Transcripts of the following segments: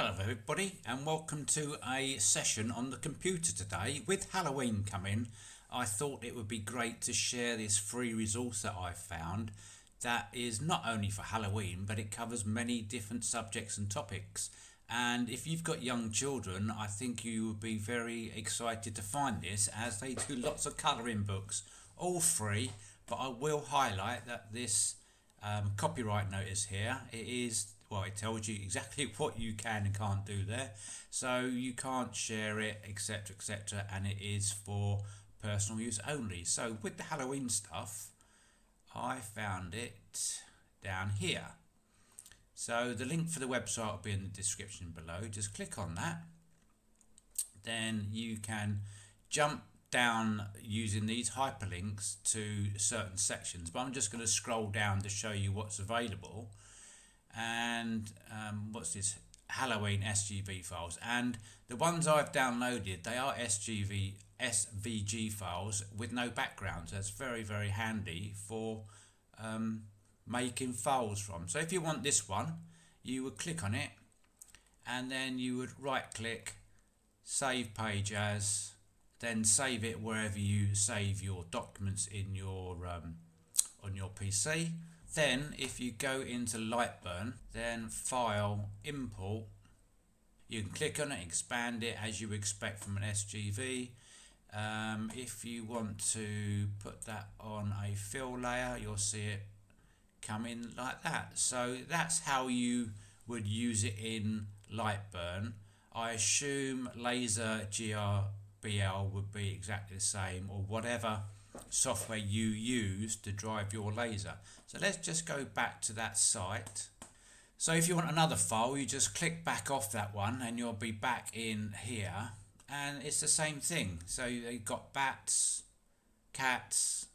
Hello everybody and welcome to a session on the computer today. With Halloween coming, I thought it would be great to share this free resource that I've found that is not only for Halloween but it covers many different subjects and topics. And if you've got young children, I think you would be very excited to find this, as they do lots of colouring books, all free. But I will highlight that this copyright notice here, it tells you exactly what you can and can't do there, so you can't share it, etc, etc, and it is for personal use only. So with the Halloween stuff, I found it down here. So the link for the website will be in the description below. Just click on that, then you can jump down using these hyperlinks to certain sections, but I'm just going to scroll down to show you what's available. And what's this? Halloween SVG files, and the ones I've downloaded, they are SVG files with no background, so that's very, very handy for making files from. So if you want this one, you would click on it and then you would right click, save page as, then save it wherever you save your documents in your on your PC. Then if you go into Lightburn, then file, import, you can click on it, expand it as you expect from an SVG. If you want to put that on a fill layer, you'll see it come in like that. So that's how you would use it in Lightburn. I assume Laser GRBL would be exactly the same, or whatever software you use to drive your laser. So let's just go back to that site. So if you want another file, you just click back off that one and you'll be back in here, and it's the same thing. So you've got bats, cats,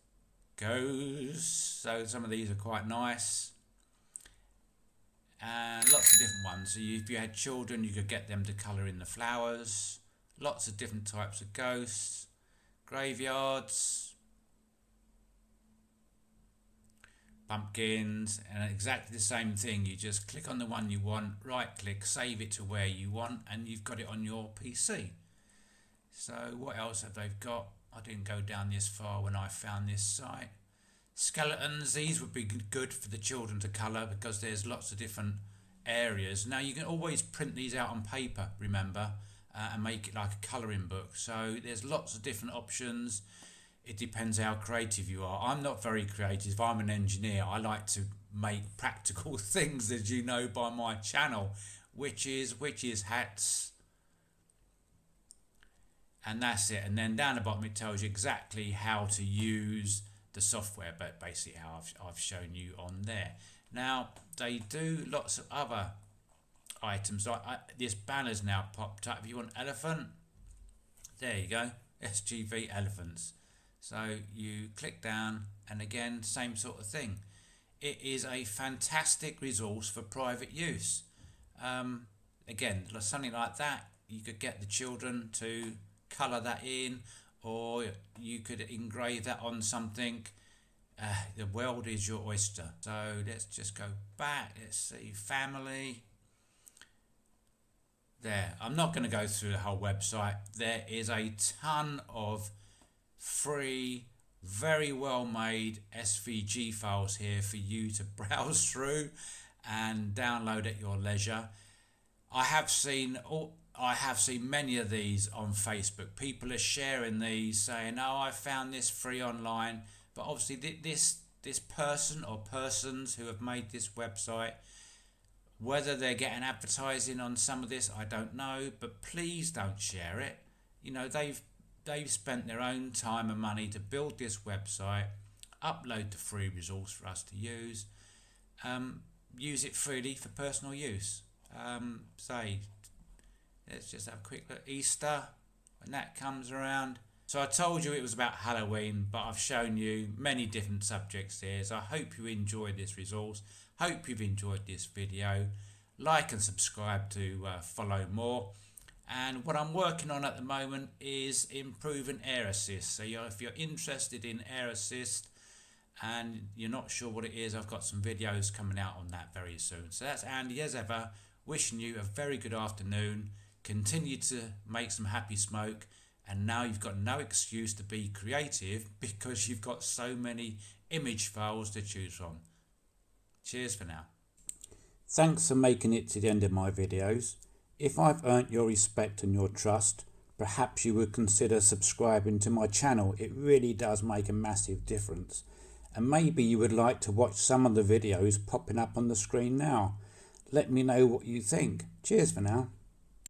ghosts, so some of these are quite nice, and lots of different ones. So if you had children, you could get them to colour in the flowers. Lots of different types of ghosts, graveyards, pumpkins, and exactly the same thing. You just click on the one you want, right click, save it to where you want, and you've got it on your PC. So what else have they got? I didn't go down this far when I found this site. Skeletons, these would be good for the children to colour because there's lots of different areas. Now you can always print these out on paper, remember, and make it like a colouring book. So there's lots of different options. It depends how creative you are. I'm not very creative. I'm an engineer. I like to make practical things, as you know by my channel, which is hats, and that's it. And then down the bottom it tells you exactly how to use the software, but basically how I've shown you on there. Now they do lots of other items. Like this banner's now popped up. If you want elephant, there you go, SVG elephants. So you click down, and again, same sort of thing. It is a fantastic resource for private use. Again, something like that, you could get the children to colour that in, or you could engrave that on something. The world is your oyster. So let's just go back. Let's see, family. There. I'm not going to go through the whole website. There is a ton of free, very well made SVG files here for you to browse through and download at your leisure. I have seen many of these on Facebook. People are sharing these, saying, "Oh, I found this free online." But obviously, this person or persons who have made this website, whether they're getting advertising on some of this, I don't know. But please don't share it. You know, they've spent their own time and money to build this website, upload the free resource for us to use, use it freely for personal use. Say, let's just have a quick look. Easter, when that comes around. So I told you it was about Halloween, but I've shown you many different subjects here. So I hope you enjoyed this resource. Hope you've enjoyed this video. Like and subscribe to follow more. And what I'm working on at the moment is improving air assist. So if you're interested in air assist and you're not sure what it is, I've got some videos coming out on that very soon. So that's Andy, as ever, wishing you a very good afternoon. Continue to make some happy smoke, and now you've got no excuse to be creative because you've got so many image files to choose from. Cheers for now. Thanks for making it to the end of my videos. If I've earned your respect and your trust, perhaps you would consider subscribing to my channel. It really does make a massive difference. And maybe you would like to watch some of the videos popping up on the screen now. Let me know what you think. Cheers for now.